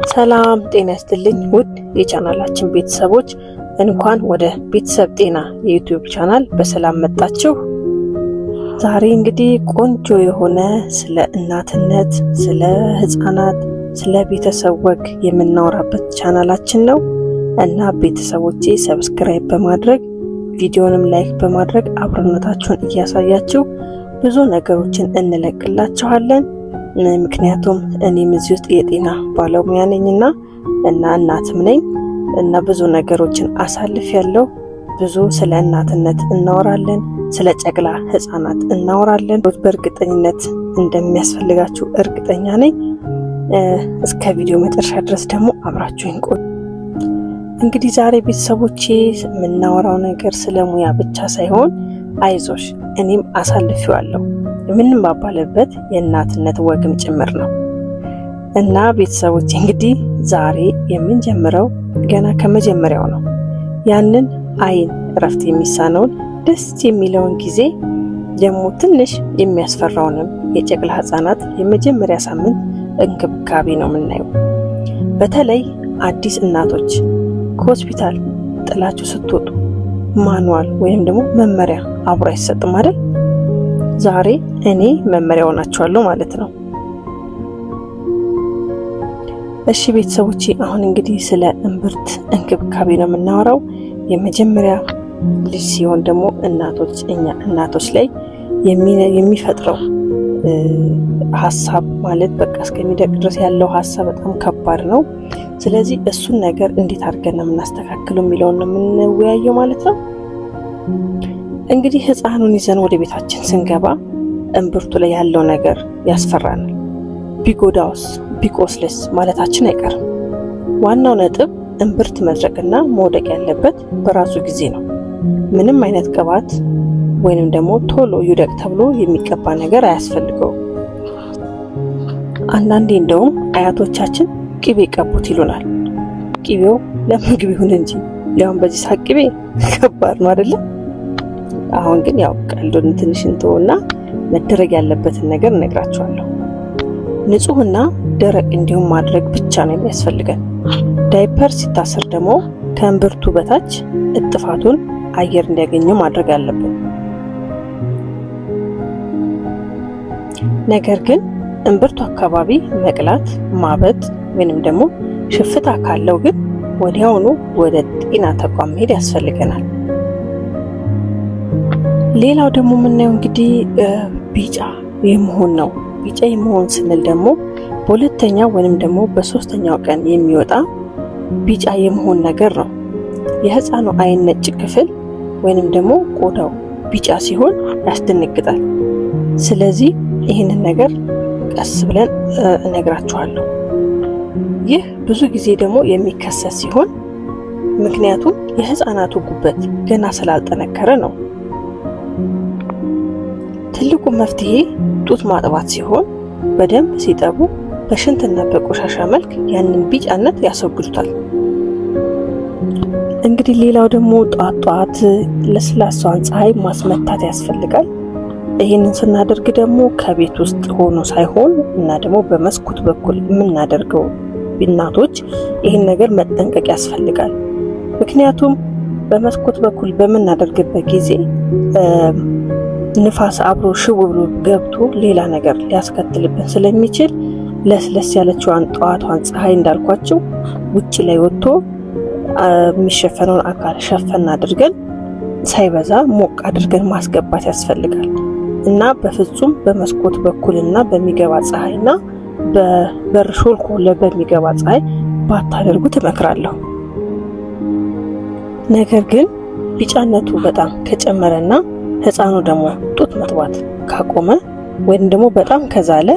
ሰላም ጤና ይስጥልኝ ውድ የቻናላችን ቤተሰቦች፣ እንኳን ወደ ቤተሰብ ጤና የዩቲዩብ ቻናል በሰላም መጣችሁ። ዛሬ እንግዲህ ቆንጆ የሆነ ስለ እናትነት፣ ስለ ህፃናት፣ ስለ ቤተሰብ ወግ የምናወራበት ቻናላችን ነው እና ቤተሰቦቼ ሰብስክራይብ በማድረግ ቪዲዮንም ላይክ በማድረግ አብሮነታችሁን እያሳያችሁ ብዙ ነገሮችን እንለቅላችኋለን። ምክንያቱም እኔም እዚህ ውስጥ የጤና ባለሙያ ነኝና እና እናትም ነኝ እና ብዙ ነገሮችን አሳልፌያለሁ። ብዙ ስለ እናትነት እናወራለን፣ ስለ ጨቅላ ህፃናት እናወራለን። በእርግጠኝነት እንደሚያስፈልጋችሁ እርግጠኛ ነኝ። እስከ ቪዲዮ መጨረሻ ድረስ ደግሞ አብራችሁኝ ቆዩ። እንግዲህ ዛሬ ቤተሰቦቼ የምናወራው ነገር ስለ ሙያ ብቻ ሳይሆን አይዞሽ እኔም አሳልፌዋለሁ የምንባባልበት የእናትነት ወግም ጭምር ነው እና ቤተሰቦቼ እንግዲህ ዛሬ የምንጀምረው ገና ከመጀመሪያው ነው። ያንን አይን እረፍት የሚሳነውን ደስ የሚለውን ጊዜ ደግሞ ትንሽ የሚያስፈራውንም የጨቅላ ህፃናት የመጀመሪያ ሳምንት እንክብካቤ ነው የምናየው። በተለይ አዲስ እናቶች ከሆስፒታል ጥላችሁ ስትወጡ ማኑዋል ወይም ደግሞ መመሪያ አብሮ አይሰጥም አይደል? ዛሬ እኔ መመሪያው ናቸዋለሁ ማለት ነው። እሺ ቤተሰቦቼ አሁን እንግዲህ ስለ እምብርት እንክብካቤ ነው የምናወራው። የመጀመሪያ ልጅ ሲሆን ደግሞ እኛ እናቶች ላይ የሚፈጥረው ሀሳብ ማለት በቃ እስከሚደቅ ድረስ ያለው ሀሳብ በጣም ከባድ ነው። ስለዚህ እሱን ነገር እንዴት አድርገን ነው የምናስተካክለው የሚለውን ነው የምንወያየው ማለት ነው። እንግዲህ ህፃኑን ይዘን ወደ ቤታችን ስንገባ እምብርቱ ላይ ያለው ነገር ያስፈራናል። ቢጎዳውስ ቢቆስልስ ማለታችን አይቀርም። ዋናው ነጥብ እምብርት መድረቅና መውደቅ ያለበት በራሱ ጊዜ ነው። ምንም አይነት ቅባት ወይንም ደግሞ ቶሎ ይውደቅ ተብሎ የሚቀባ ነገር አያስፈልገውም። አንዳንዴ እንደውም አያቶቻችን ቅቤ ቀቡት ይሉናል። ቅቤው ለምግብ ይሁን እንጂ ሊያውም በዚህ ሰዓት ቅቤ ከባድ ነው አይደለ? አሁን ግን ያው ቀልዱን ትንሽ እንተውና መደረግ ያለበትን ነገር እነግራችኋለሁ። ንጹህና ደረቅ እንዲሁም ማድረግ ብቻ ነው የሚያስፈልገን። ዳይፐር ሲታሰር ደግሞ ከእምብርቱ በታች እጥፋቱን አየር እንዲያገኘው ማድረግ አለብን። ነገር ግን እምብርቱ አካባቢ መቅላት፣ ማበጥ ወይንም ደግሞ ሽፍታ ካለው ግን ወዲያውኑ ወደ ጤና ተቋም መሄድ ያስፈልገናል። ሌላው ደግሞ የምናየው እንግዲህ ቢጫ የመሆን ነው። ቢጫ የመሆን ስንል ደግሞ በሁለተኛው ወይንም ደግሞ በሶስተኛው ቀን የሚወጣ ቢጫ የመሆን ነገር ነው። የህፃኑ አይን ነጭ ክፍል ወይንም ደግሞ ቆዳው ቢጫ ሲሆን ያስደነግጣል። ስለዚህ ይህንን ነገር ቀስ ብለን እነግራችኋለሁ። ይህ ብዙ ጊዜ ደግሞ የሚከሰት ሲሆን ምክንያቱም የህፃናቱ ጉበት ገና ስላልጠነከረ ነው። ትልቁ መፍትሄ ጡት ማጥባት ሲሆን በደንብ ሲጠቡ በሽንትና በቆሻሻ መልክ ያንን ቢጫነት ያስወግዱታል። እንግዲህ ሌላው ደግሞ ጧት ለስላሳዋን ፀሐይ ማስመታት ያስፈልጋል። ይህንን ስናደርግ ደግሞ ከቤት ውስጥ ሆኖ ሳይሆን እና ደግሞ በመስኮት በኩል የምናደርገው እናቶች ይህን ነገር መጠንቀቅ ያስፈልጋል። ምክንያቱም በመስኮት በኩል በምናደርግበት ጊዜ ንፋስ አብሮ ሽው ብሎ ገብቶ ሌላ ነገር ሊያስከትልብን ስለሚችል ለስለስ ያለችዋን ጠዋቷን ፀሐይ እንዳልኳቸው ውጪ ላይ ወጥቶ የሚሸፈነውን አካል ሸፈን አድርገን ሳይበዛ ሞቅ አድርገን ማስገባት ያስፈልጋል እና በፍጹም በመስኮት በኩልና በሚገባ ፀሐይና በበር ሾልኮ በሚገባ ፀሐይ ባታደርጉ እመክራለሁ። ነገር ግን ቢጫነቱ በጣም ከጨመረና ህፃኑ ደግሞ ጡት መጥባት ካቆመ ወይም ደግሞ በጣም ከዛለ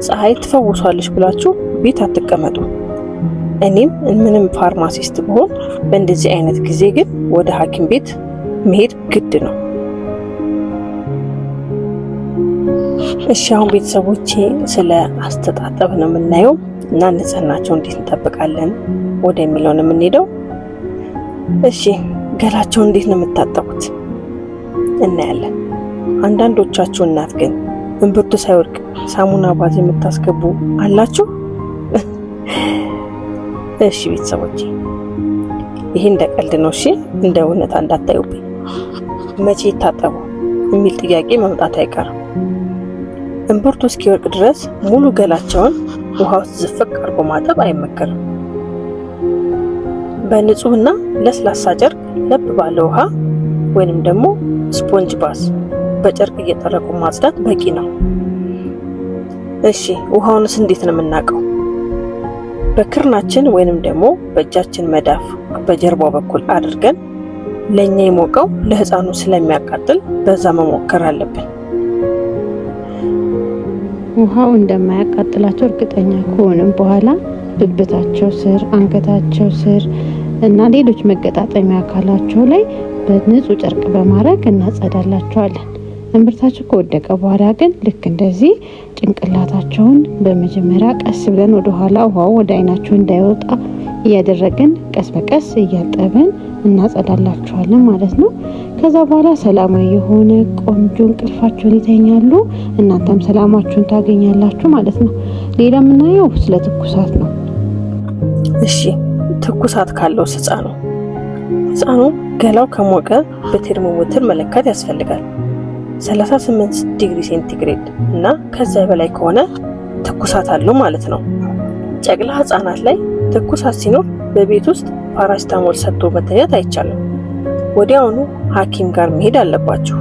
ፀሐይ ትፈውሷለች ብላችሁ ቤት አትቀመጡ። እኔም ምንም ፋርማሲስት ብሆን በእንደዚህ አይነት ጊዜ ግን ወደ ሐኪም ቤት መሄድ ግድ ነው። እሺ አሁን ቤተሰቦቼ ስለ አስተጣጠብ ነው የምናየው እና ንጽህናቸው እንዴት እንጠብቃለን ወደሚለው ነው የምንሄደው። እሺ ገላቸው እንዴት ነው የምታጠቡት እናያለን። አንዳንዶቻችሁ እናት ግን እምብርቱ ሳይወድቅ ሳሙና ባዝ የምታስገቡ አላችሁ። እሺ ቤተሰቦቼ ይሄ እንደ ቀልድ ነው። እሺ እንደ እውነታ እንዳታዩብኝ። መቼ ይታጠቡ የሚል ጥያቄ መምጣት አይቀርም። እምብርቱ እስኪወርቅ ድረስ ሙሉ ገላቸውን ውሃ ውስጥ ዝፍቅ አድርጎ ማጠብ አይመከርም። በንጹህና ለስላሳ ጨርቅ ለብ ባለ ውሃ ወይንም ደግሞ ስፖንጅ ባስ በጨርቅ እየጠረቁ ማጽዳት በቂ ነው። እሺ ውሃውንስ እንዴት ነው የምናውቀው? በክርናችን ወይንም ደግሞ በእጃችን መዳፍ በጀርባው በኩል አድርገን ለኛ የሞቀው ለህፃኑ ስለሚያቃጥል በዛ መሞከር አለብን። ውሃው እንደማያቃጥላቸው እርግጠኛ ከሆነም በኋላ ብብታቸው ስር፣ አንገታቸው ስር እና ሌሎች መገጣጠሚያ አካላቸው ላይ በንጹህ ጨርቅ በማድረግ እናጸዳላቸዋለን። እምብርታቸው ከወደቀ በኋላ ግን ልክ እንደዚህ ጭንቅላታቸውን በመጀመሪያ ቀስ ብለን ወደ ኋላ ውሃው ወደ አይናቸው እንዳይወጣ እያደረግን ቀስ በቀስ እያጠብን እናጸዳላቸዋለን ማለት ነው። ከዛ በኋላ ሰላማዊ የሆነ ቆንጆ እንቅልፋቸውን ይተኛሉ። እናንተም ሰላማችሁን ታገኛላችሁ ማለት ነው። ሌላ የምናየው ስለ ትኩሳት ነው። እሺ ትኩሳት ካለው ህፃኑ ገላው ከሞቀ በቴርሞሜትር መለካት ያስፈልጋል። 38 ዲግሪ ሴንቲግሬድ እና ከዛ በላይ ከሆነ ትኩሳት አለው ማለት ነው። ጨቅላ ህፃናት ላይ ትኩሳት ሲኖር በቤት ውስጥ ፓራሲታሞል ሰጥቶ መተኛት አይቻልም። ወዲያውኑ ሐኪም ጋር መሄድ አለባችሁ።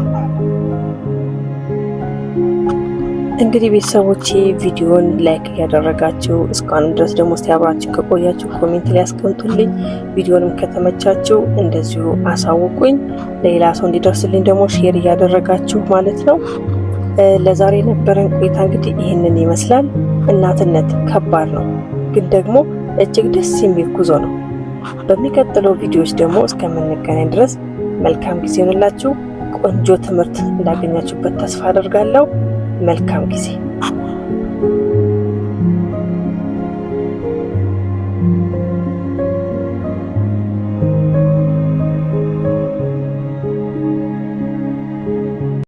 እንግዲህ ቤተሰቦቼ ቪዲዮን ላይክ እያደረጋችሁ እስካሁን ድረስ ደግሞ አብራችሁ ከቆያችሁ ኮሜንት ላይ አስቀምጡልኝ። ቪዲዮንም ከተመቻችሁ እንደዚሁ አሳውቁኝ። ለሌላ ሰው እንዲደርስልኝ ደግሞ ሼር እያደረጋችሁ ማለት ነው። ለዛሬ የነበረን ቆይታ እንግዲህ ይህንን ይመስላል። እናትነት ከባድ ነው፣ ግን ደግሞ እጅግ ደስ የሚል ጉዞ ነው። በሚቀጥለው ቪዲዮዎች ደግሞ እስከምንገናኝ ድረስ መልካም ጊዜ ይሁንላችሁ። ቆንጆ ትምህርት እንዳገኛችሁበት ተስፋ አደርጋለሁ። መልካም ጊዜ